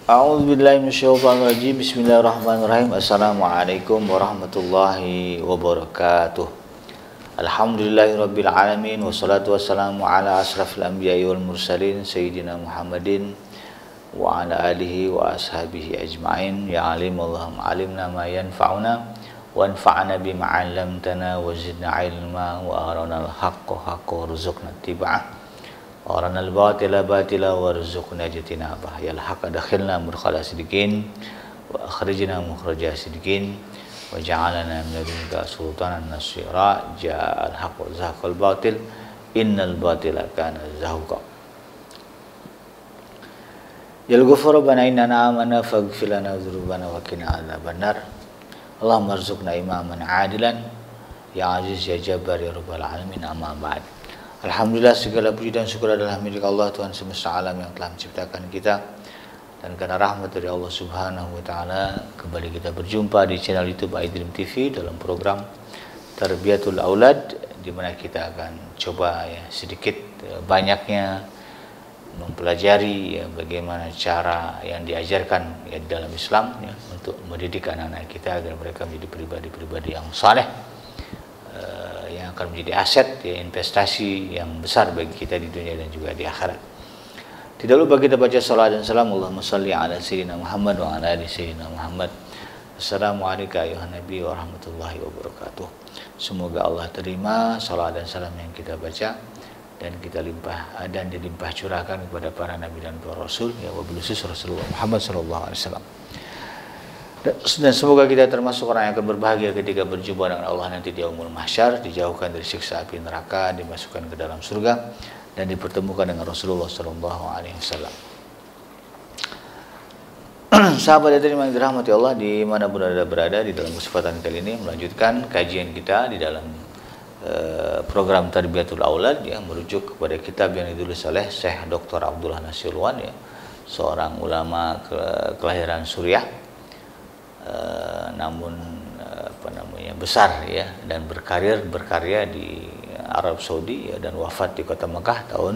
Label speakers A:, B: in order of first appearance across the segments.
A: A'udzubillahi minasyaitonirrajim. Bismillahirrahmanirrahim. Assalamualaikum warahmatullahi wabarakatuh. Alhamdulillahirabbil alamin wassalatu wassalamu ala asrafil anbiya'i wal mursalin sayyidina Muhammadin wa ala alihi wa ashabihi ajma'in. Ya alim Allahumma alimna ma yanfa'una wa anfa'na bima 'allamtana wa zidna ilma wa arana al-haqqa haqqan warzuqna ittiba'ah. Warana al-batila batila warzuqna ijtinabah. Ya al-haq adkhilna mudkhala sidiqin wa akhrijna mukhraja sidiqin wa ja'alna min ladunka sultanan nasira. Ja'al haq wa zahaqal batil innal batila kana zahuqa. Ya al-ghafur rabbana innana amanna faghfir lana dzunubana wa qina adzabannar. Allahumma arzuqna imaman adilan ya aziz ya jabbar ya rabbal alamin. Amma ba'd. Alhamdulillah, segala puji dan syukur adalah milik Allah, Tuhan semesta alam yang telah menciptakan kita. Dan karena rahmat dari Allah Subhanahu wa taala, kembali kita berjumpa di channel YouTube iDream TV dalam program Tarbiyatul Aulad, di mana kita akan coba sedikit banyaknya mempelajari bagaimana cara yang diajarkan di dalam Islam untuk mendidik anak-anak kita agar mereka menjadi pribadi-pribadi yang saleh, yang akan menjadi aset investasi yang besar bagi kita di dunia dan juga di akhirat. Tidak lupa kita baca salawat dan salam. Allahumma salli ala sayyidina Muhammad wa ala ali sayyidina Muhammad. Assalamualaikum ayuhan nabi wa rahmatullahi wabarakatuh. Semoga Allah terima salawat dan salam yang kita baca dan kita limpah dan dilimpah curahkan kepada para nabi dan para rasul, ya wabil khusus Rasulullah Muhammad sallallahu alaihi wasallam. Dan semoga kita termasuk orang yang akan berbahagia ketika berjumpa dengan Allah nanti di yaumul mahsyar, dijauhkan dari siksa api neraka, dimasukkan ke dalam surga dan dipertemukan dengan Rasulullah sallallahu alaihi wasallam. Sahabat yang dirahmati Allah dimanapun Anda berada, di dalam kesempatan kali ini melanjutkan kajian kita di dalam program Tarbiyatul Aulad yang merujuk kepada kitab yang ditulis oleh Syekh Dr. Abdullah Nasirwan, seorang ulama kelahiran Suriah. Namun besar dan berkarya di Arab Saudi dan wafat di kota Mekah tahun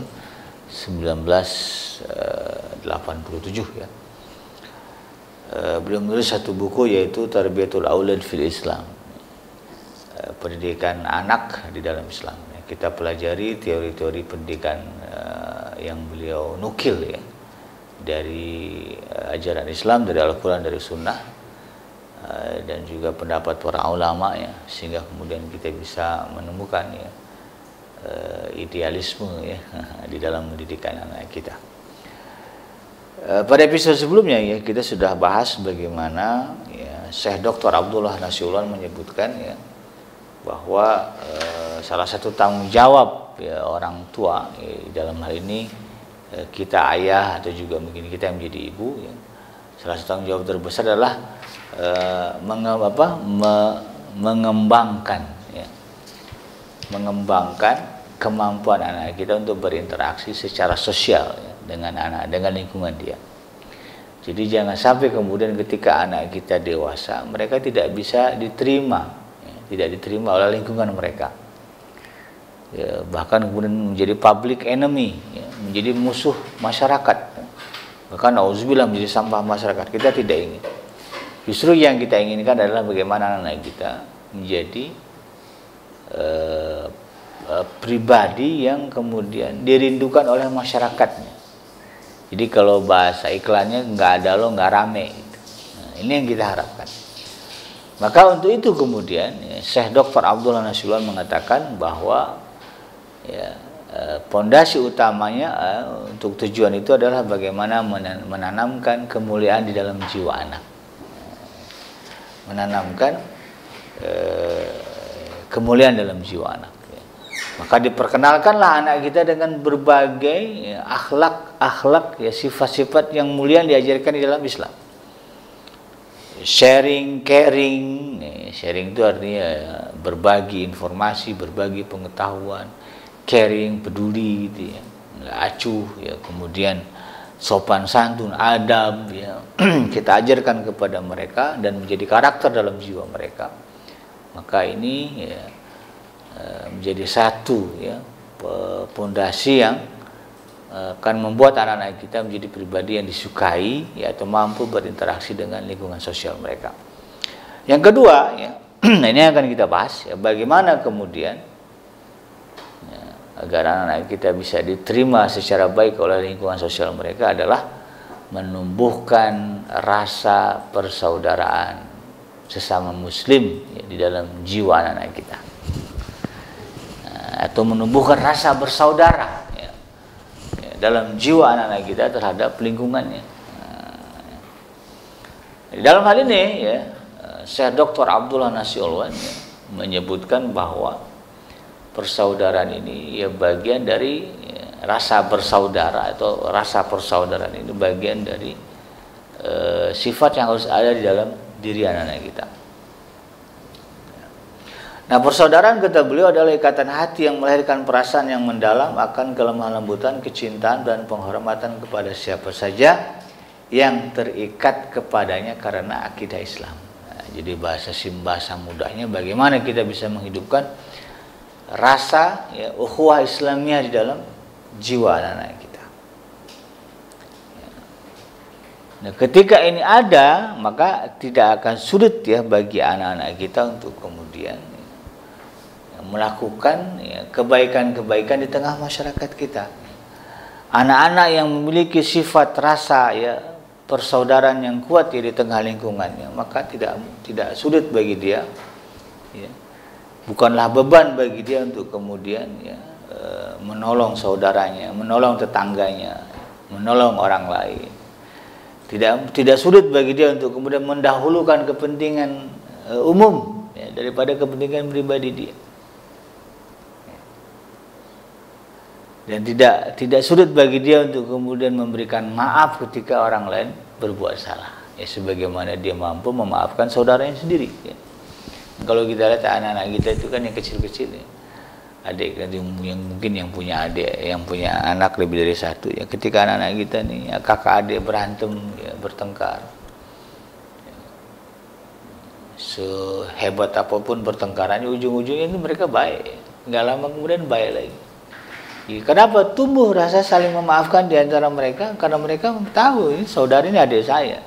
A: 1987 Beliau menulis satu buku yaitu Tarbiyatul Aulad fil Islam, pendidikan anak di dalam Islam. Kita pelajari teori-teori pendidikan yang beliau nukil dari ajaran Islam, dari Al-Quran, dari Sunnah, dan juga pendapat para ulama, sehingga kemudian kita bisa menemukan idealisme di dalam pendidikan anak kita. Pada episode sebelumnya kita sudah bahas bagaimana Syekh Dr. Abdullah Nasirwan menyebutkan bahwa salah satu tanggung jawab orang tua dalam hal ini kita ayah atau juga mungkin kita yang menjadi ibu, salah satu tanggung jawab terbesar adalah mengembangkan kemampuan anak kita untuk berinteraksi secara sosial dengan lingkungan dia. Jadi jangan sampai kemudian ketika anak kita dewasa mereka tidak bisa diterima oleh lingkungan mereka, bahkan kemudian menjadi public enemy, menjadi musuh masyarakat, bahkan auzubillah menjadi sampah masyarakat. Kita tidak ingin. Justru yang kita inginkan adalah bagaimana anak kita menjadi pribadi yang kemudian dirindukan oleh masyarakatnya. Jadi kalau bahasa iklannya nggak ada lo nggak rame. Nah, ini yang kita harapkan. Maka untuk itu kemudian Syekh Dr. Abdullah Nasirwan mengatakan bahwa pondasi utamanya untuk tujuan itu adalah bagaimana menanamkan kemuliaan di dalam jiwa anak. Menanamkan kemuliaan dalam jiwa anak. Maka diperkenalkanlah anak kita dengan berbagai akhlak sifat-sifat yang mulia yang diajarkan di dalam Islam. Sharing, caring. Sharing itu artinya berbagi informasi, berbagi pengetahuan. Caring, peduli, nggak acuh, kemudian sopan santun, adab, kita ajarkan kepada mereka dan menjadi karakter dalam jiwa mereka. Maka ini menjadi satu pondasi yang akan membuat anak-anak kita menjadi pribadi yang disukai, ya, atau mampu berinteraksi dengan lingkungan sosial mereka. Yang kedua, ya, ini akan kita bahas, ya, bagaimana kemudian, ya, agar anak-anak kita bisa diterima secara baik oleh lingkungan sosial mereka adalah menumbuhkan rasa persaudaraan sesama muslim, ya, di dalam jiwa anak-anak kita, atau menumbuhkan rasa bersaudara, ya, ya, dalam jiwa anak-anak kita terhadap lingkungannya. Di dalam hal ini, ya, Syekh Dr. Abdullah Nasiulwan, ya, menyebutkan bahwa persaudaraan ini, ya, bagian dari, ya, rasa bersaudara atau rasa persaudaraan ini bagian dari sifat yang harus ada di dalam diri anak-anak kita. Nah, persaudaraan, kata beliau, adalah ikatan hati yang melahirkan perasaan yang mendalam akan kelemah lembutan, kecintaan dan penghormatan kepada siapa saja yang terikat kepadanya karena akidah Islam. Nah, jadi bahasa mudahnya, bagaimana kita bisa menghidupkan rasa, ya, ukhuwah Islamiyah di dalam jiwa anak-anak kita. Nah, ketika ini ada, maka tidak akan sulit, ya, bagi anak-anak kita untuk kemudian, ya, melakukan, ya, kebaikan-kebaikan di tengah masyarakat kita. Anak-anak yang memiliki sifat rasa, ya, persaudaraan yang kuat, ya, di tengah lingkungannya, maka tidak sulit bagi dia, ya, bukanlah beban bagi dia untuk kemudian, ya, menolong saudaranya, menolong tetangganya, menolong orang lain. Tidak sulit bagi dia untuk kemudian mendahulukan kepentingan umum, ya, daripada kepentingan pribadi dia. Dan tidak sulit bagi dia untuk kemudian memberikan maaf ketika orang lain berbuat salah, ya, sebagaimana dia mampu memaafkan saudaranya sendiri, ya. Kalau kita lihat anak-anak kita itu kan yang kecil-kecil, ya, adik kan, yang mungkin yang punya adik, yang punya anak lebih dari satu, ya, ketika anak-anak kita nih, ya, kakak adik berantem, ya, bertengkar, ya, sehebat apapun pertengkarannya, ujung-ujungnya itu mereka baik, nggak lama kemudian baik lagi. Kenapa tumbuh rasa saling memaafkan di antara mereka? Karena mereka tahu ini saudara, ini adik saya.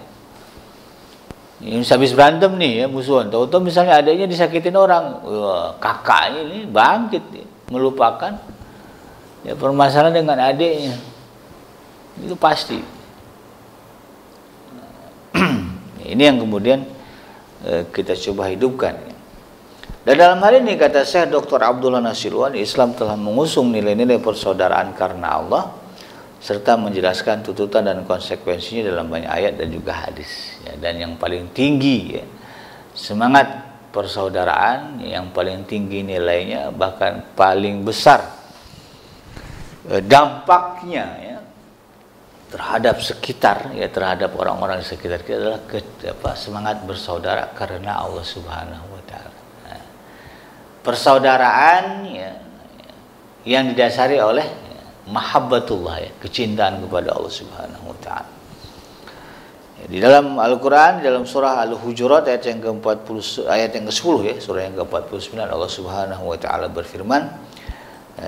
A: Ini habis berantem nih, ya, musuhan. Tahu-tahu misalnya adiknya disakitin orang, wah, kakaknya ini bangkit, ya, melupakan, ya, permasalahan dengan adiknya. Itu pasti. Ini yang kemudian kita coba hidupkan, ya. Dan dalam hal ini, kata Syekh Dr. Abdullah Nasiulwan, Islam telah mengusung nilai-nilai persaudaraan karena Allah, serta menjelaskan tuntutan dan konsekuensinya dalam banyak ayat dan juga hadis, ya. Dan yang paling tinggi, ya, semangat persaudaraan, yang paling tinggi nilainya, bahkan paling besar dampaknya, ya, terhadap sekitar, ya, terhadap orang-orang di sekitar kita adalah semangat bersaudara karena Allah Subhanahu wa Ta'ala. Persaudaraan, ya, yang didasari oleh, ya, mahabbatullah, ya, kecintaan kepada Allah Subhanahu wa Ta'ala. Ya, di dalam Al-Qur'an, dalam surah Al-Hujurat ayat yang ke-40, ayat yang ke-10, ya, surah yang ke-49, Allah Subhanahu wa Ta'ala berfirman,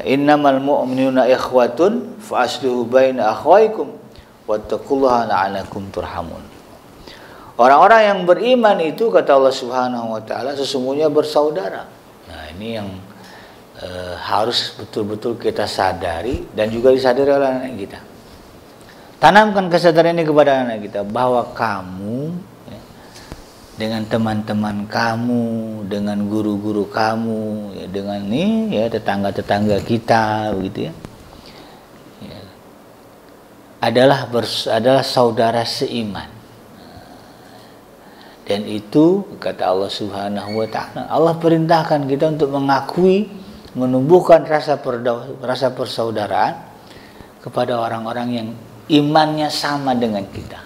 A: innamal mu'minuna ikhwatun fa aslihu baina akhwaikum wattaqullaha la'alakum turhamun. Orang-orang yang beriman itu, kata Allah Subhanahu wa Ta'ala, sesungguhnya bersaudara. Nah, ini yang harus betul-betul kita sadari dan juga disadari oleh anak kita. Tanamkan kesadaran ini kepada anak kita, bahwa kamu, ya, dengan teman-teman kamu, dengan guru-guru kamu, ya, dengan nih, ya, tetangga-tetangga kita, begitu, ya, ya, adalah saudara seiman. Dan itu, kata Allah Subhanahu wa Ta'ala, Allah perintahkan kita untuk mengakui, menumbuhkan rasa persaudaraan kepada orang-orang yang imannya sama dengan kita.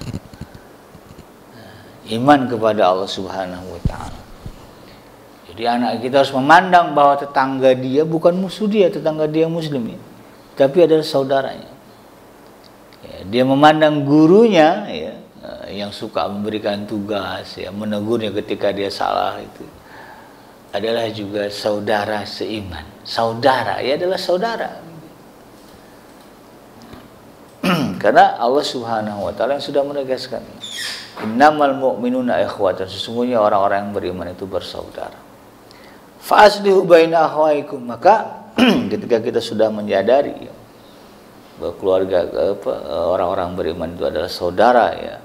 A: Iman kepada Allah Subhanahu wa Ta'ala. Jadi anak kita harus memandang bahwa tetangga dia bukan musuh dia, tetangga dia muslim, ya, tapi adalah saudaranya. Ya, dia memandang gurunya, ya, yang suka memberikan tugas, ya, menegurnya ketika dia salah, itu adalah juga saudara seiman. Saudara, ya, adalah saudara. Karena Allah Subhanahu wa taala yang sudah menegaskan, innamal mu'minuna ikhwatan, sesungguhnya orang-orang yang beriman itu bersaudara. Fa aslihu baina akhwaikum, maka ketika kita sudah menyadari bahwa keluarga orang-orang beriman itu adalah saudara ya,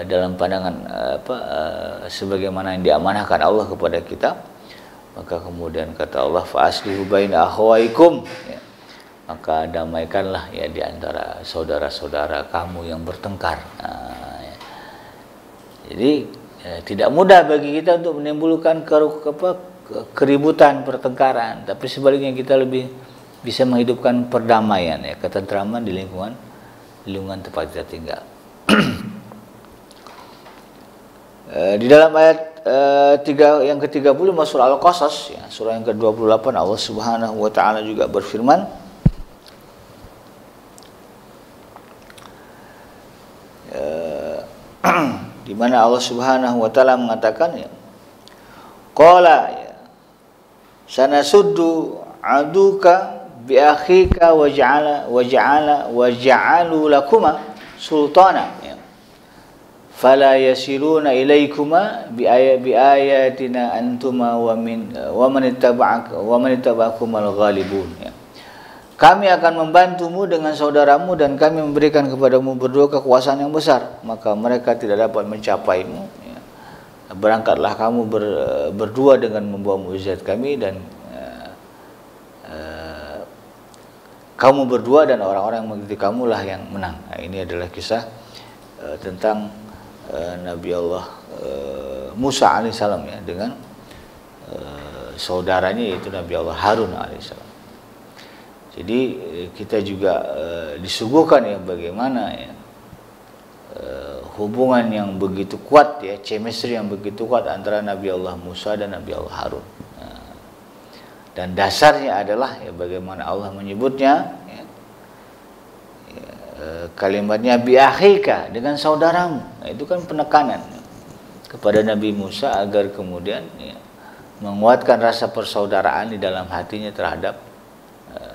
A: dalam pandangan sebagaimana yang diamanahkan Allah kepada kita, maka kemudian kata Allah fa aslihu baina akhwaikum ya, maka damaikanlah ya di antara saudara-saudara kamu yang bertengkar. Ya. Jadi tidak mudah bagi kita untuk menimbulkan keributan, pertengkaran, tapi sebaliknya kita lebih bisa menghidupkan perdamaian ya, ketentraman di lingkungan tempat kita tinggal. Di dalam ayat yang ke-30 surah Al-Qasas ya, surah yang ke-28, Allah Subhanahu wa taala juga berfirman, di mana Allah Subhanahu wa taala mengatakan ya, qala ya, sanasuddu aduka bi akhika waja'alu lakuma sultana ya, fala yasiluna ilaikuma bi ayatina antuma wa man ittaba'akumal ghalibun ya. Kami akan membantumu dengan saudaramu dan kami memberikan kepadamu berdua kekuasaan yang besar, maka mereka tidak dapat mencapaimu ya. Berangkatlah kamu berdua dengan membawa mukjizat kami, dan kamu berdua dan orang-orang yang mengikuti kamulah yang menang. Nah, ini adalah kisah tentang Nabi Allah Musa alaihissalam ya, dengan saudaranya yaitu Nabi Allah Harun alaihissalam. Jadi kita juga disuguhkan ya bagaimana ya hubungan yang begitu kuat ya, chemistry yang begitu kuat antara Nabi Allah Musa dan Nabi Allah Harun. Dan dasarnya adalah ya bagaimana Allah menyebutnya ya, kalimatnya bi akhika, dengan saudaramu. Nah, itu kan penekanan ya, kepada Nabi Musa agar kemudian ya, menguatkan rasa persaudaraan di dalam hatinya terhadap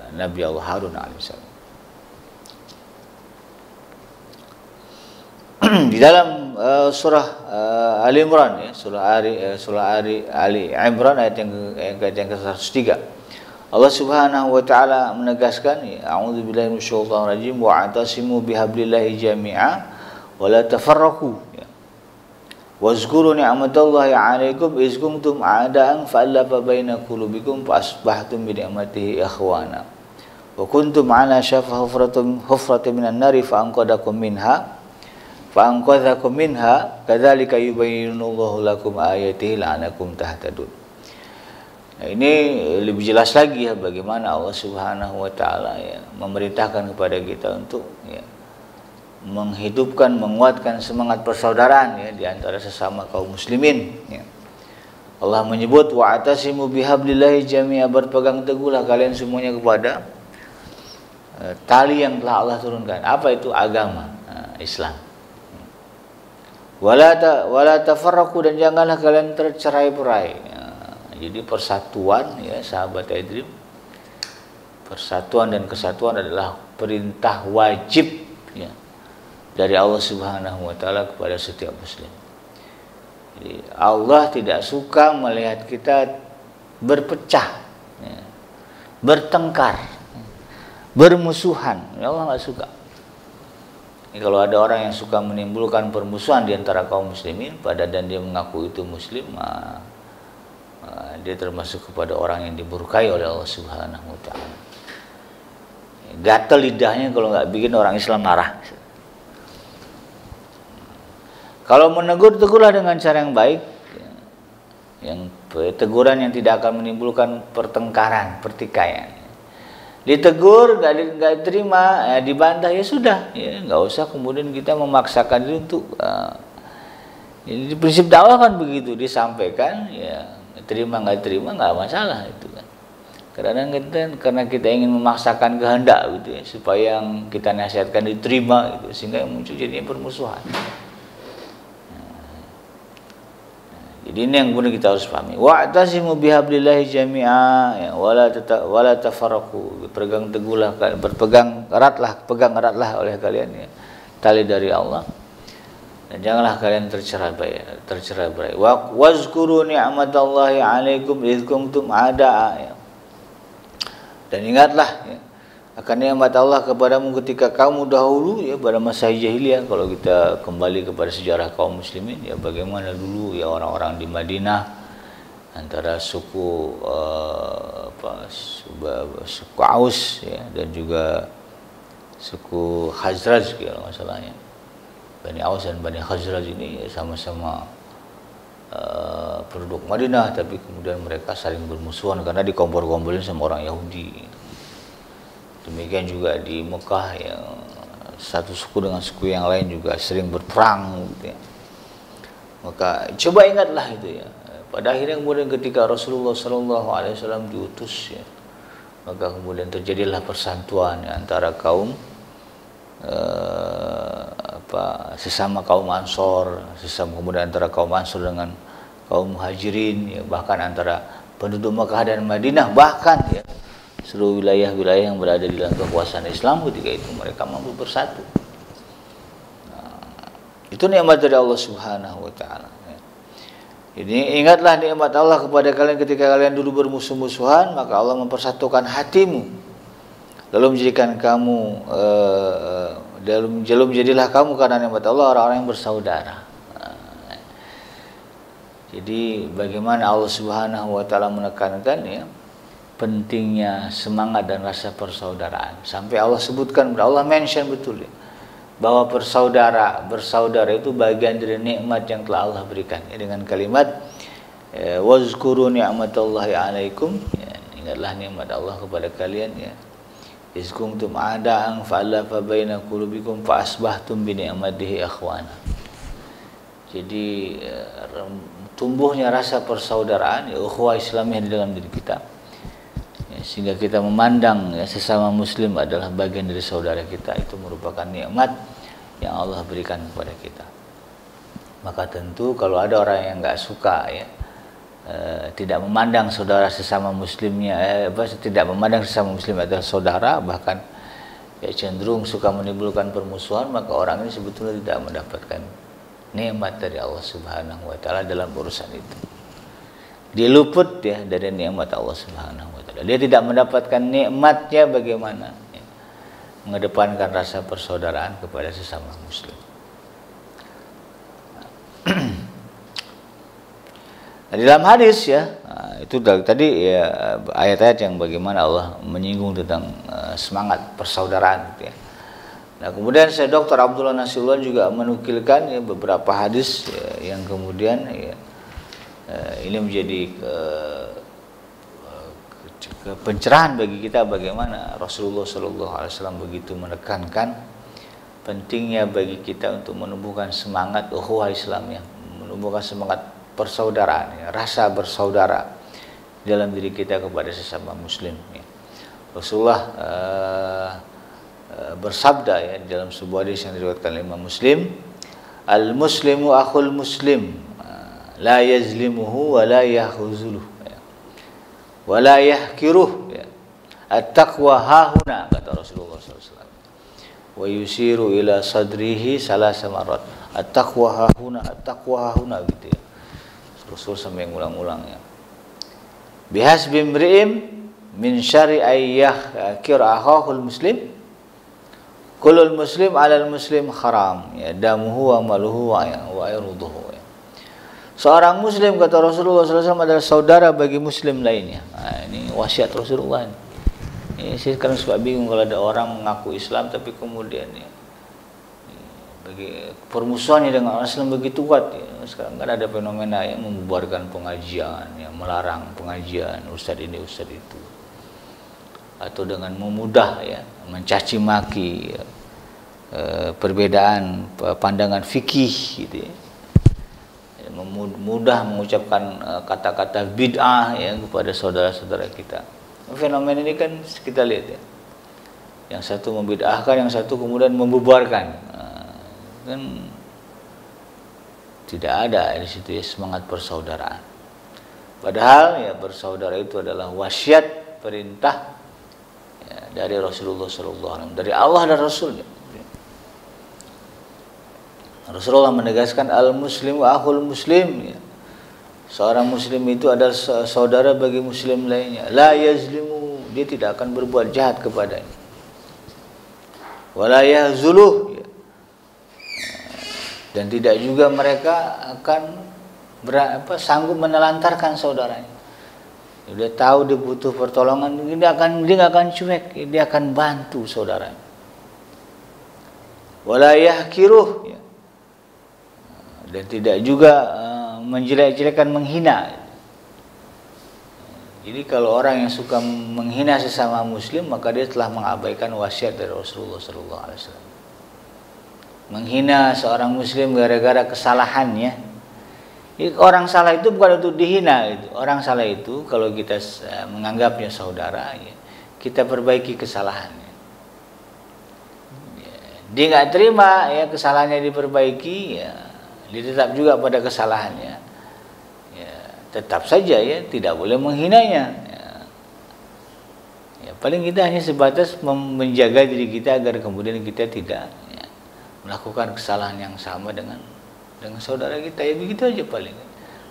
A: Nabi Allah Harun alaihissalam. Di dalam surah Ali Imran ya, surah Ali Imran ayat yang ke-103, Allah Subhanahu wa taala menegaskan ya, a'udzubillahi minasyaitonir rajim wa atasimu bihablillahi jami'a wa la tafarraqu ya. Wazkuru ni'matallahi 'alaikum iz kuntum a'da'an fa'alafa baina qulubikum fa asbahtum bi ni'matihi ikhwana wa kuntum 'ala syafa hufratin minan nari fa anqadhakum minha kadzalika yubayyinullahu lakum ayatihi la'allakum tahtadun. Nah, ini lebih jelas lagi ya bagaimana Allah Subhanahu wa taala ya memerintahkan kepada kita untuk ya menghidupkan, menguatkan semangat persaudaraan ya di antara sesama kaum muslimin ya. Allah menyebut wa'tasimu bihablillahi jami'a, berpegang teguhlah kalian semuanya kepada tali yang telah Allah turunkan. Apa itu? Agama Islam. Wala tafarraqu, dan janganlah kalian tercerai-berai. Jadi persatuan ya sahabat Idrim, persatuan dan kesatuan adalah perintah wajib ya dari Allah Subhanahu wa taala kepada setiap muslim. Jadi Allah tidak suka melihat kita berpecah ya, bertengkar, bermusuhan. Allah nggak suka. Ini kalau ada orang yang suka menimbulkan permusuhan di antara kaum muslimin dan dia mengaku itu muslim, dia termasuk kepada orang yang dimurkai oleh Allah Subhanahu wa taala. Gatel lidahnya kalau nggak bikin orang Islam marah. Kalau menegur, tegurlah dengan cara yang baik, yang teguran yang tidak akan menimbulkan pertengkaran, pertikaian. Ditegur nggak terima, dibantah, ya sudah, ya nggak usah kemudian kita memaksakan diri untuk. Jadi prinsip dakwah kan begitu, disampaikan, ya terima nggak terima nggak masalah itu kan. Karena kita ingin memaksakan kehendak gitu ya, supaya yang kita nasihatkan diterima gitu, sehingga yang muncul jadinya permusuhan. Jadi ini yang kemudian kita harus pahami. Wa'tasimu bihablillahi jami'a ya, wala tafarraqu. Berpegang teguhlah, berpegang eratlah oleh kalian ya, tali dari Allah. Dan janganlah kalian tercerai-berai. Wazkuru ni'matallahi 'alaikum idz kuntum a'da'a ya. Dan ingatlah ya, akan nikmat Allah kepadamu ketika kamu dahulu ya pada masa jahiliyah. Kalau kita kembali kepada sejarah kaum muslimin ya, bagaimana dulu ya orang-orang di Madinah antara suku suku Aus ya, dan juga suku Khazraj kalau masalahnya. Bani Aus dan Bani Khazraj ini sama-sama penduduk Madinah, tapi kemudian mereka saling bermusuhan karena dikompor-komporin sama orang Yahudi. Demikian juga di Mekah yang satu suku dengan suku yang lain juga sering berperang gitu ya. Maka coba ingatlah itu ya. Pada akhirnya kemudian ketika Rasulullah SAW diutus ya, maka kemudian terjadilah persatuan ya, antara kaum sesama kaum Ansor, kemudian antara kaum Ansor dengan kaum Muhajirin ya, bahkan antara penduduk Mekah dan Madinah, bahkan ya seluruh wilayah-wilayah yang berada di dalam kekuasaan Islam ketika itu mereka mampu bersatu. Itu nikmat dari Allah Subhanahu wa taala. Jadi ingatlah nikmat Allah kepada kalian ketika kalian dulu bermusuh-musuhan, maka Allah mempersatukan hatimu. Lalu menjadikan kamu jadilah kamu karena nikmat Allah orang-orang yang bersaudara. Jadi bagaimana Allah Subhanahu wa taala menekankan ya pentingnya semangat dan rasa persaudaraan. Sampai Allah sebutkan, Allah mention betul ya, bahwa bersaudara itu bagian dari nikmat yang telah Allah berikan ya, dengan kalimat wazkuru ni'matallahi 'alaikum ya, ingatlah nikmat Allah kepada kalian ya. Iz kuntum a'da'an fa'alafa baina qulubikum fa asbahtum bi ni'matihi ikhwana. Jadi tumbuhnya rasa persaudaraan ya, ukhuwah Islamiyah di dalam diri kita. Sehingga kita memandang ya, sesama muslim adalah bagian dari saudara kita. Itu merupakan nikmat yang Allah berikan kepada kita. Maka tentu kalau ada orang yang nggak suka ya, tidak memandang saudara sesama muslimnya tidak memandang sesama muslim adalah saudara, bahkan ya cenderung suka menimbulkan permusuhan, maka orang ini sebetulnya tidak mendapatkan nikmat dari Allah Subhanahu wa taala dalam urusan itu. Dia luput ya dari nikmat Allah Subhanahu wa taala. Dia tidak mendapatkan nikmatnya bagaimana ya, mengedepankan rasa persaudaraan kepada sesama muslim. Nah, di dalam hadis ya, itu tadi ya ayat-ayat yang bagaimana Allah menyinggung tentang semangat persaudaraan gitu ya. Nah, kemudian saya Dr. Abdullah Nasrullah juga menukilkan ya beberapa hadis ya, yang kemudian ya ini menjadi pencerahan bagi kita bagaimana Rasulullah SAW begitu menekankan pentingnya bagi kita untuk menumbuhkan semangat ukhuwah Islamiyah, menumbuhkan semangat persaudaraan, ya, rasa bersaudara dalam diri kita kepada sesama muslim. Ya. Rasulullah bersabda ya dalam sebuah hadis yang diriwayatkan oleh Imam Muslim, al-muslimu akhul muslim, la yazlimuhu wa la yahzuluhu ya. Wa la yahkiruh ya. At-taqwa hahuna, kata Rasulullah SAW. Wa yusiru ila sadrihi salasa marrat. At-taqwa hahuna gitu ya. Rasul sampai ngulang-ulang ya. Bihasbi imri'im min syarri ayyah kira'ahul muslim. Kulul muslim 'alal muslim haram ya, damuhu wa maluhu wa irduhu ya. Seorang muslim, kata Rasulullah SAW, adalah saudara bagi muslim lainnya. Nah, ini wasiat Rasulullah. Ini saya sekarang suka bingung kalau ada orang mengaku Islam tapi kemudian ya, bagi permusuhannya dengan orang Islam begitu kuat ya. Sekarang kan ada fenomena yang membubarkan pengajian, yang melarang pengajian ustadz ini ustadz itu, atau dengan memudah ya mencaci maki ya, perbedaan pandangan fikih gitu ya. Mudah mengucapkan kata-kata bid'ah ya kepada saudara-saudara kita. Fenomena ini kan kita lihat ya, yang satu membid'ahkan, yang satu kemudian membubarkan. Kan Tidak ada di situ ya semangat persaudaraan. Padahal ya bersaudara itu adalah wasiat perintah ya, dari Rasulullah SAW, dari Allah dan Rasulnya. Rasulullah menegaskan al-muslimu akhul muslim. Ya. Seorang muslim itu adalah saudara bagi muslim lainnya. La yazlimu, dia tidak akan berbuat jahat kepadanya. Wala yahzuluh, ya. Dan tidak juga mereka akan sanggup menelantarkan saudaranya. Dia tahu dia butuh pertolongan, dia nggak akan cuek, dia akan bantu saudaranya. Wala yahkiruh, ya. Dan tidak juga menjelek-jelekan, menghina. Jadi kalau orang yang suka menghina sesama muslim, maka dia telah mengabaikan wasiat dari Rasulullah SAW. Menghina seorang muslim gara-gara kesalahannya. Orang salah itu bukan untuk dihina. Orang salah itu kalau kita menganggapnya saudara, ya, kita perbaiki kesalahannya. Dia nggak terima ya kesalahannya diperbaiki, ya, dia tetap juga pada kesalahannya. Ya, tetap saja ya tidak boleh menghinanya. Ya, paling kita hanya sebatas menjaga diri kita agar kemudian kita tidak ya, melakukan kesalahan yang sama dengan saudara kita, ya begitu aja paling.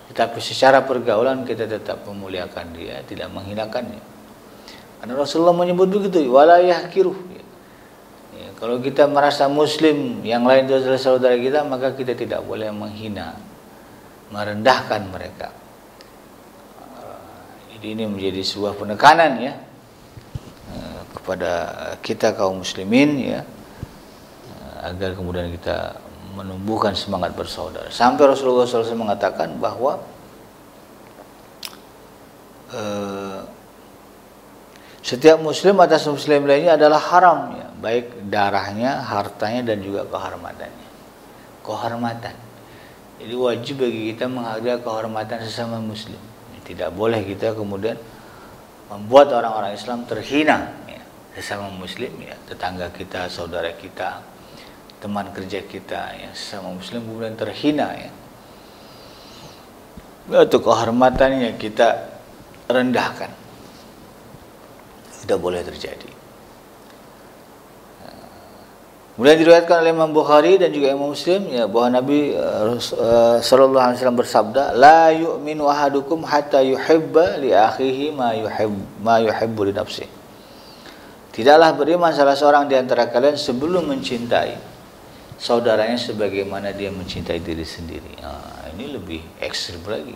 A: Tetapi secara pergaulan kita tetap memuliakan dia, tidak menghinakannya. Karena Rasulullah menyebut begitu, wala yahkiruh. Ya, kalau kita merasa muslim yang lain itu adalah saudara kita, maka kita tidak boleh menghina, merendahkan mereka. Jadi ini menjadi sebuah penekanan ya kepada kita kaum muslimin ya, agar kemudian kita menumbuhkan semangat bersaudara. Sampai Rasulullah SAW mengatakan bahwa setiap muslim atas muslim lainnya adalah haram ya, baik darahnya, hartanya dan juga kehormatannya. Kehormatan. Jadi wajib bagi kita menghargai kehormatan sesama muslim. Tidak boleh kita kemudian membuat orang-orang Islam terhina ya, sesama muslim ya, tetangga kita, saudara kita, teman kerja kita yang sesama muslim kemudian terhina ya. Untuk kehormatannya kita rendahkan. Tidak boleh terjadi. Kemudian diriwayatkan oleh Imam Bukhari dan juga Imam Muslim ya, bahwa Nabi sallallahu alaihi wasallam bersabda, la yu'minu ahadukum hatta yuhibba li akhihi ma yuhibbu li nafsihi. Tidaklah beriman salah seorang di antara kalian sebelum mencintai saudaranya sebagaimana dia mencintai diri sendiri. Ini lebih ekstrim lagi.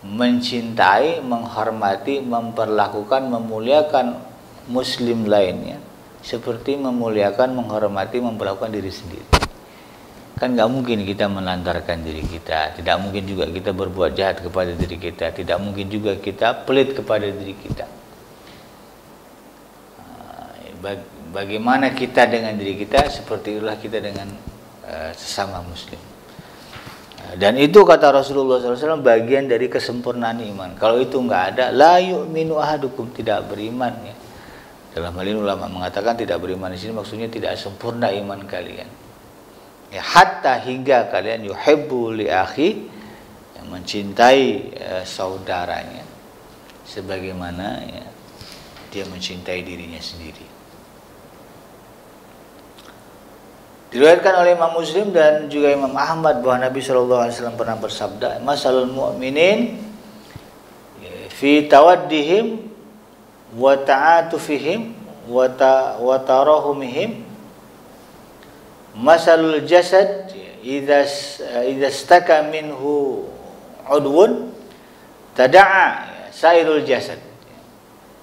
A: Mencintai, menghormati, memperlakukan, memuliakan muslim lainnya seperti memuliakan, menghormati, memperlakukan diri sendiri. Kan nggak mungkin kita melantarkan diri kita, tidak mungkin juga kita berbuat jahat kepada diri kita, tidak mungkin juga kita pelit kepada diri kita. Bagaimana kita dengan diri kita, seperti itulah kita dengan sesama muslim. Dan itu kata Rasulullah SAW bagian dari kesempurnaan iman. Kalau itu nggak ada, la yu'minu ahadukum, tidak beriman ya. Dalam hal ini ulama mengatakan tidak beriman di sini maksudnya tidak sempurna iman kalian. Ya, hatta hingga kalian yuhibbu li akhi, yang mencintai saudaranya sebagaimana ya, dia mencintai dirinya sendiri. Diriwayatkan oleh Imam Muslim dan juga Imam Ahmad bahwa Nabi SAW pernah bersabda, masalul mu'minin fi tawaddihim wa ta'atufihim wa tarahumihim masalul jasad idza istaka minhu udwun tada'a sairul jasad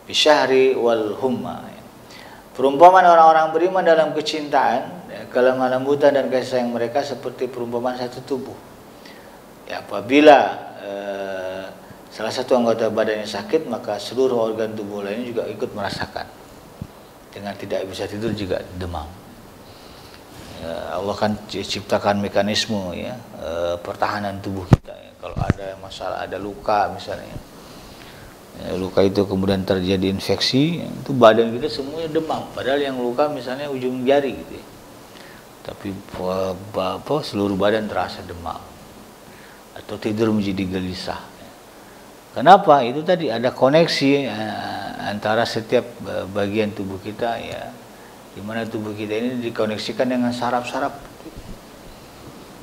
A: bi syahri wal humma. Perumpamaan orang-orang beriman dalam kecintaan, kelemah lembutan dan kasih sayang mereka seperti perumpamaan satu tubuh. Ya, apabila salah satu anggota badannya sakit, maka seluruh organ tubuh lainnya juga ikut merasakan. Dengan tidak bisa tidur juga demam. Ya, Allah kan ciptakan mekanisme ya, pertahanan tubuh kita. Ya. Kalau ada masalah, ada luka misalnya, ya, luka itu kemudian terjadi infeksi, ya, itu badan kita semuanya demam. Padahal yang luka misalnya ujung jari gitu ya. tapi seluruh badan terasa demam atau tidur menjadi gelisah. Kenapa? Itu tadi ada koneksi antara setiap bagian tubuh kita ya, di mana tubuh kita ini dikoneksikan dengan saraf-saraf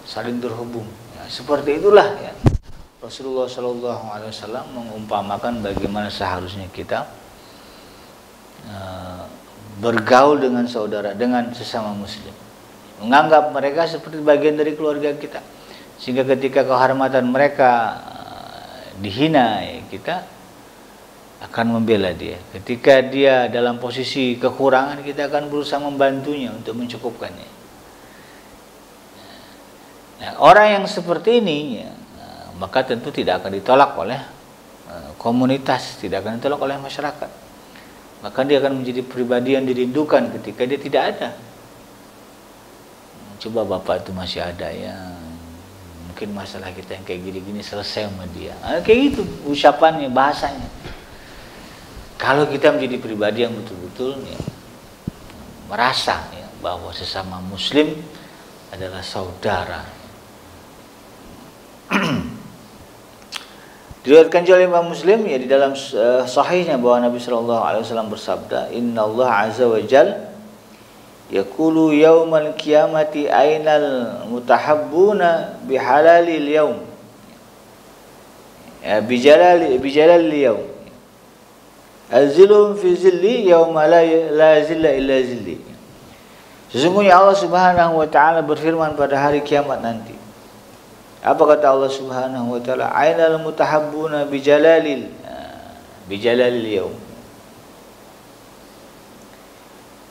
A: saling terhubung. Ya, seperti itulah ya. Rasulullah SAW mengumpamakan bagaimana seharusnya kita bergaul dengan saudara, dengan sesama muslim, menganggap mereka seperti bagian dari keluarga kita, sehingga ketika kehormatan mereka dihina ya, kita akan membela dia. Ketika dia dalam posisi kekurangan, kita akan berusaha membantunya untuk mencukupkannya. Nah, orang yang seperti ini ya, maka tentu tidak akan ditolak oleh komunitas, tidak akan ditolak oleh masyarakat. Maka dia akan menjadi pribadi yang dirindukan ketika dia tidak ada. Coba bapak itu masih ada ya, mungkin masalah kita yang kayak gini-gini selesai sama dia. Kayak gitu ucapannya, bahasanya. Kalau kita menjadi pribadi yang betul-betul ya, merasa ya, bahwa sesama muslim adalah saudara. Diriwayatkan oleh Imam Muslim ya di dalam sahihnya bahwa Nabi sallallahu alaihi wasallam bersabda, "Innallaha azza wa jalla yaqulu yaumal qiyamati ainal mutahabbuna bihalalil yaum." Ya bijalalil yaum. Azilum fi zilli yauma la zilla illa zilli. Sesungguhnya Allah Subhanahu wa taala berfirman pada hari kiamat nanti. Apa kata Allah Subhanahu wa taala? Ainal mutahabbuna bijalalil yaum.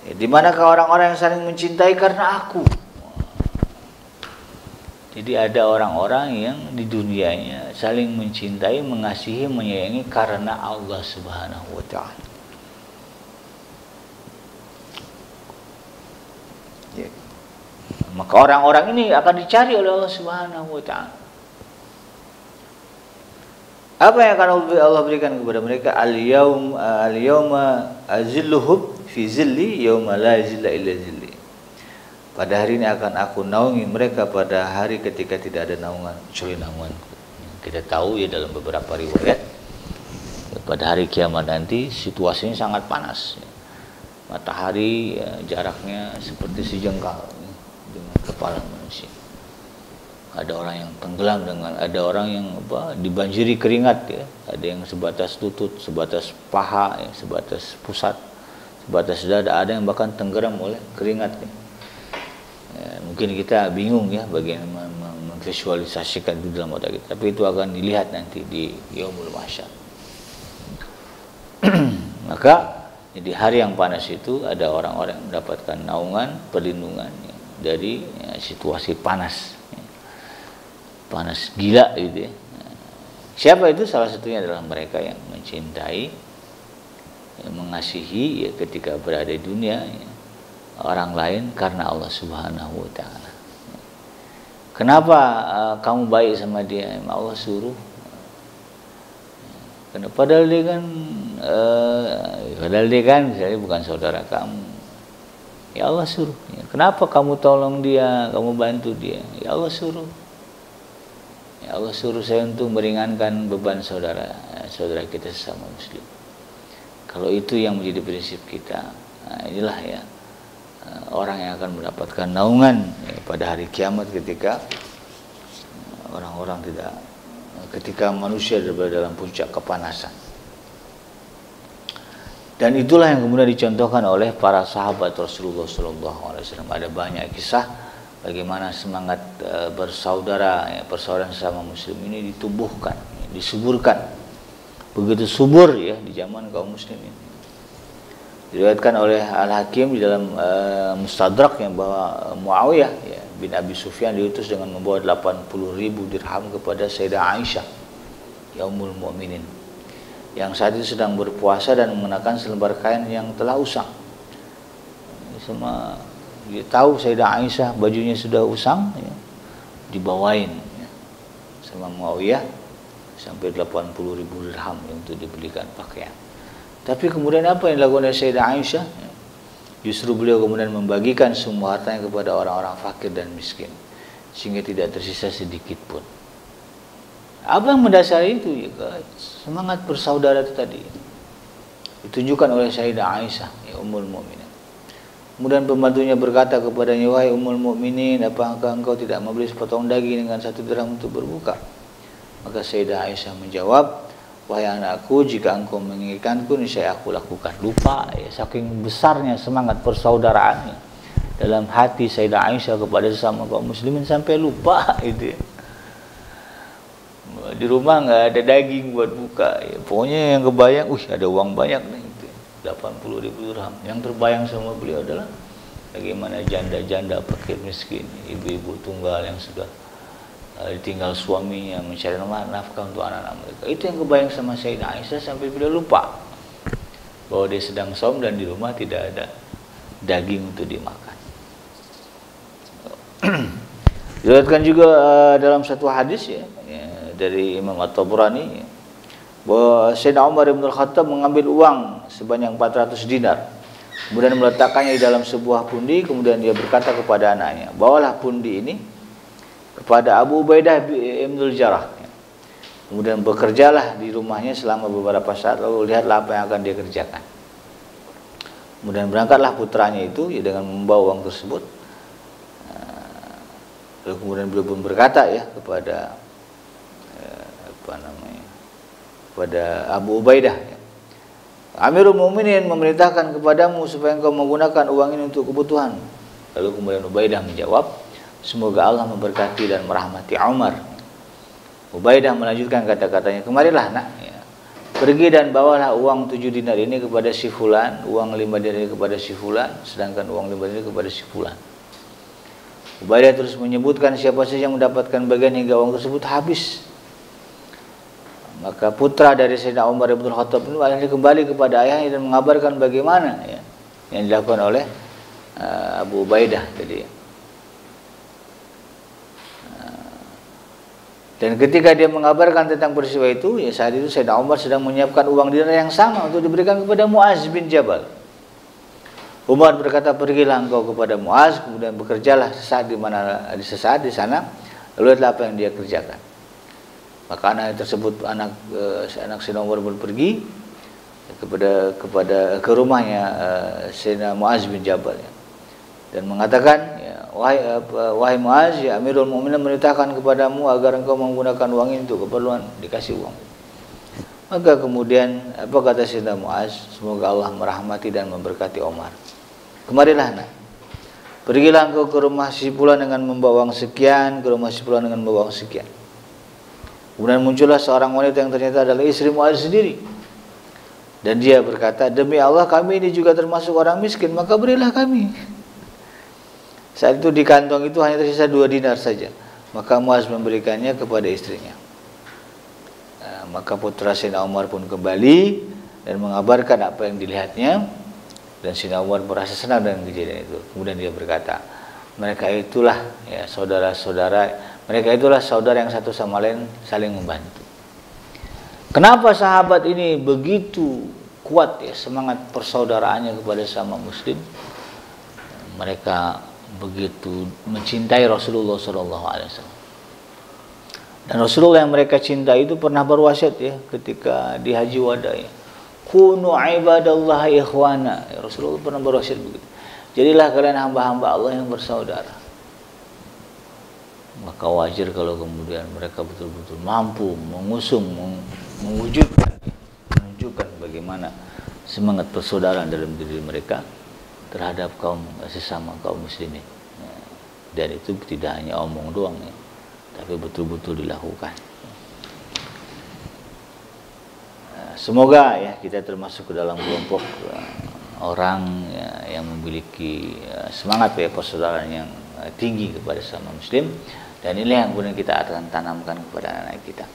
A: Ya, di manakah orang-orang yang saling mencintai karena aku? Jadi ada orang-orang yang di dunianya saling mencintai, mengasihi, menyayangi karena Allah Subhanahu wa taala. Ya. Maka orang-orang ini akan dicari oleh Allah Subhanahu wa taala. Apa yang akan Allah berikan kepada mereka? Al-yauma azilluhum fi zilli yauma la zilla illa zilli. Pada hari ini akan aku naungi mereka pada hari ketika tidak ada naungan kecuali naunganku. Kita tahu ya dalam beberapa riwayat pada hari kiamat nanti situasinya sangat panas. Matahari ya, jaraknya seperti sejengkal dengan kepala manusia. Ada orang yang tenggelam ada orang yang dibanjiri keringat ya. Ada yang sebatas lutut, sebatas paha, ya, sebatas pusat, sebatas dada. Ada yang bahkan tenggelam oleh keringat. Ya. Ya, mungkin kita bingung ya bagaimana memvisualisasikan itu dalam otak kita. Tapi itu akan dilihat nanti di Yaumul Mahsyar. Maka di hari yang panas itu ada orang-orang yang mendapatkan naungan, perlindungan ya, dari ya, situasi panas. Panas gila gitu ya. Siapa itu? Salah satunya adalah mereka yang mencintai, yang mengasihi ya, ketika berada di dunia ya, orang lain karena Allah Subhanahu wa taala. Kenapa kamu baik sama dia? Allah suruh. Kenapa? Padahal dia kan misalnya bukan saudara kamu. Ya Allah suruh. Kenapa kamu tolong dia, kamu bantu dia? Ya Allah suruh. Ya Allah suruh saya untuk meringankan beban saudara kita sesama muslim. Kalau itu yang menjadi prinsip kita, nah inilah ya orang yang akan mendapatkan naungan ya, pada hari kiamat ketika ketika manusia berada dalam puncak kepanasan. Dan itulah yang kemudian dicontohkan oleh para sahabat Rasulullah SAW. Ada banyak kisah bagaimana semangat bersaudara, ya, persaudaraan sesama muslim ini ditumbuhkan, ya, disuburkan. Begitu subur ya di zaman kaum muslimin. Diriwayatkan oleh Al-Hakim di dalam Mustadrak yang bahwa Muawiyah ya, bin Abi Sufyan diutus dengan membawa 80.000 dirham kepada Sayyidah Aisyah ya Ummul Mukminin yang saat itu sedang berpuasa dan mengenakan selembar kain yang telah usang. Semua dia tahu Sayyidah Aisyah bajunya sudah usang ya, dibawain ya, sama Muawiyah sampai 80.000 dirham untuk dibelikan pakaian. Tapi kemudian apa yang dilakukan oleh Sayyidah Aisyah? Justru beliau kemudian membagikan semua hartanya kepada orang-orang fakir dan miskin, sehingga tidak tersisa sedikit pun. Apa yang mendasari itu? Ya, semangat bersaudara itu tadi ditunjukkan oleh Sayyidah Aisyah, ya Ummul Mukminin. Kemudian pembantunya berkata kepadanya, wahai Ummul Mukminin, apakah engkau tidak membeli sepotong daging dengan 1 dirham untuk berbuka? Maka Sayyidah Aisyah menjawab, wahai anakku, jika engkau menginginkanku, niscaya aku lakukan. Lupa, ya, saking besarnya semangat persaudaraannya dalam hati Sayyidah Aisyah kepada sesama kaum muslimin sampai lupa itu. Ya. Di rumah nggak ada daging buat buka, ya, pokoknya yang kebayang, ada uang banyak nih, 80.000 dirham. Yang terbayang sama beliau adalah bagaimana janda-janda fakir miskin, ibu-ibu tunggal yang sudah ditinggal suaminya mencari nafkah untuk anak-anak mereka. Itu yang kebayang sama Sayyidah Aisyah sampai beliau lupa bahwa dia sedang saum dan di rumah tidak ada daging untuk dimakan. Diriwayatkan juga dalam satu hadis ya, dari Imam At-Tabrani bahwa Sayyidina Umar bin Al-Khattab mengambil uang sebanyak 400 dinar, kemudian meletakkannya di dalam sebuah pundi, kemudian dia berkata kepada anaknya, bawalah pundi ini kepada Abu Ubaidah bin Al-Jarrah. Kemudian bekerjalah di rumahnya selama beberapa saat, lalu lihatlah apa yang akan dia kerjakan. Kemudian berangkatlah putranya itu ya, dengan membawa uang tersebut. Lalu kemudian beliau pun berkata ya kepada kepada Abu Ubaidah, ya, Amirul Mukminin memerintahkan kepadamu supaya engkau menggunakan uang ini untuk kebutuhan. Lalu kemudian Ubaidah menjawab, semoga Allah memberkati dan merahmati Umar. Ubaidah melanjutkan kata-katanya, kemarilah nak, ya, pergi dan bawalah uang 7 dinar ini kepada si fulan, uang 5 dinar ini kepada si fulan, sedangkan uang 5 dinar kepada si fulan. Ubaidah terus menyebutkan siapa saja yang mendapatkan bagian hingga uang tersebut habis. Maka putra dari Sayyidina Umar bin Khattab itu akhirnya kembali kepada ayahnya dan mengabarkan bagaimana ya, yang dilakukan oleh Abu Ubaidah tadi. Dan ketika dia mengabarkan tentang peristiwa itu, ya saat itu Sayyidina Umar sedang menyiapkan uang dinar yang sama untuk diberikan kepada Muaz bin Jabal. Umar berkata, pergilah engkau kepada Muaz, kemudian bekerjalah sesaat di sana, lalu lihatlah apa yang dia kerjakan. Maka anak tersebut, anak Sayyidina Umar pun pergi ke rumahnya Sayyidina Muaz bin Jabal ya, dan mengatakan, ya, wahai Muaz, ya Amirul Mukminin memerintahkan kepadamu agar engkau menggunakan uang ini untuk keperluan, dikasih uang. Maka kemudian apa kata Sayyidina Muaz, semoga Allah merahmati dan memberkati Umar. Kemarilah nak, pergilah engkau ke rumah si fulan dengan membawa uang sekian, ke rumah si fulan dengan membawa uang sekian. Kemudian muncullah seorang wanita yang ternyata adalah istri Muaz sendiri. Dan dia berkata, demi Allah kami ini juga termasuk orang miskin, maka berilah kami. Saat itu di kantong itu hanya tersisa 2 dinar saja. Maka Muaz memberikannya kepada istrinya. Maka putra Sayyidina Umar pun kembali dan mengabarkan apa yang dilihatnya. Dan Sayyidina Umar merasa senang dengan kejadian itu. Kemudian dia berkata, mereka itulah ya saudara-saudara, mereka itulah saudara yang satu sama lain saling membantu. Kenapa sahabat ini begitu kuat ya semangat persaudaraannya kepada sesama muslim? Mereka begitu mencintai Rasulullah SAW. Dan Rasulullah yang mereka cintai itu pernah berwasiat ya ketika di Haji Wada ya, kunu ibadallah ikhwana. Ya, Rasulullah pernah berwasiat begitu. Jadilah kalian hamba-hamba Allah yang bersaudara. Maka wajar kalau kemudian mereka betul-betul mampu mengusung, menunjukkan bagaimana semangat persaudaraan dalam diri mereka terhadap sesama kaum muslimin. Dan itu tidak hanya omong doang ya, tapi betul-betul dilakukan. Semoga ya kita termasuk ke dalam kelompok orang ya, yang memiliki semangat ya persaudaraan yang tinggi kepada sesama muslim. Dan inilah yang kemudian kita akan tanamkan kepada anak-anak kita.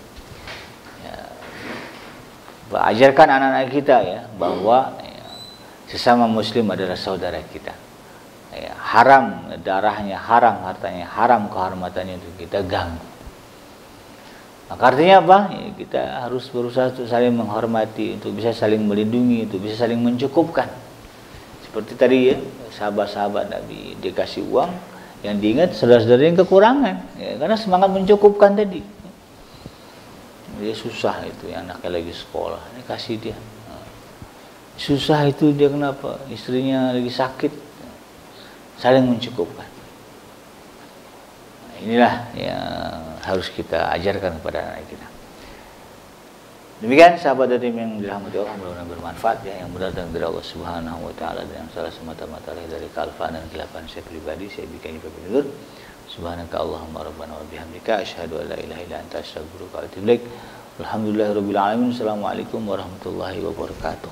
A: Ya, ajarkan anak-anak kita ya bahwa ya, sesama muslim adalah saudara kita. Ya, haram darahnya, haram hartanya, haram kehormatannya untuk kita ganggu. Maka artinya apa? Ya, kita harus berusaha untuk saling menghormati, untuk bisa saling melindungi, untuk bisa saling mencukupkan. Seperti tadi ya, sahabat-sahabat Nabi dikasih uang, yang diingat saudara-saudara yang kekurangan, ya, karena semangat mencukupkan tadi. Dia susah itu, yang anaknya lagi sekolah, ini kasih dia. Susah itu dia kenapa? Istrinya lagi sakit, saling mencukupkan. Nah, inilah yang harus kita ajarkan kepada anak kita. Demikian sahabat Dadim yang dirahmati Allah, mudah-mudahan bermanfaat ya, yang benar dan dari Allah Subhanahu wa taala, dan yang salah semata-mata dari kealfaan dan kehilapan saya pribadi, saya bikin petunjuk. Subhanaka Allahumma rabbana wa bihamdika asyhadu an la ilaha illa anta astaghfiruka wa atubu ilaik. Alhamdulillahirabbil alamin. Assalamualaikum warahmatullahi wabarakatuh.